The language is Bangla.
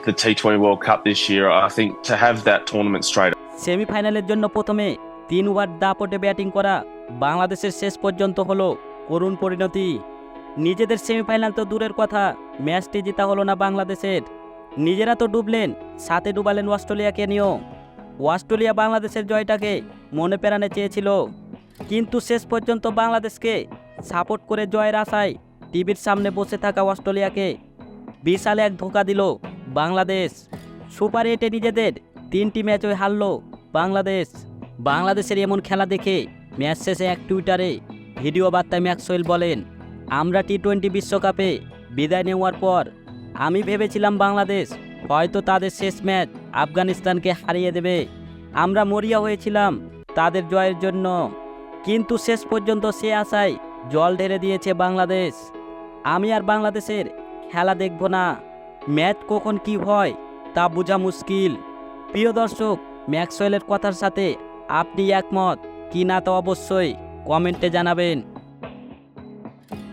the T20 World Cup this year. I think to have that tournament straight সেমিফাইনালের জন্য প্রথমে 3 ওভার দাপটে ব্যাটিং করা বাংলাদেশের শেষ পর্যন্ত হলো করুণ পরিণতি। নিজেদের সেমিফাইনাল তো দূরের কথা, ম্যাচটি জেতা হলো না বাংলাদেশের। নিজেরা তো ডুবলেন, সাথে ডুবালেন অস্ট্রেলিয়াকে নিয়েও। অস্ট্রেলিয়া বাংলাদেশের জয়টাকে মনে প্রাণে চেয়েছিল, কিন্তু শেষ পর্যন্ত বাংলাদেশকে সাপোর্ট করে জয়ের আশায় টিভির সামনে বসে থাকা অস্ট্রেলিয়াকে বিশাল এক ধোঁকা দিল বাংলাদেশ। সুপার 8-এ নিজেদের 3টি ম্যাচই হারল বাংলাদেশ। বাংলাদেশের এমন খেলা দেখে ম্যাচ শেষে এক টুইটারে ভিডিও বার্তায় ম্যাক্সওয়েল বলেন, আমরা টি20 বিশ্বকাপে বিদায় নেওয়ার পর আমি ভেবেছিলাম বাংলাদেশ হয়তো তাদের শেষ ম্যাচ আফগানিস্তানকে হারিয়ে দেবে। আমরা মরিয়া হয়েছিলাম তাদের জয়ের জন্য, কিন্তু শেষ পর্যন্ত সে আশায় জল ঢেলে দিয়েছে বাংলাদেশ। আমি আর বাংলাদেশের খেলা দেখব না। ম্যাচ কখন কি হয় তা বোঝা মুশকিল। প্রিয় দর্শক, ম্যাক্সওয়েলের কথার সাথে আপনি একমত কি না তা অবশ্যই কমেন্টে জানাবেন।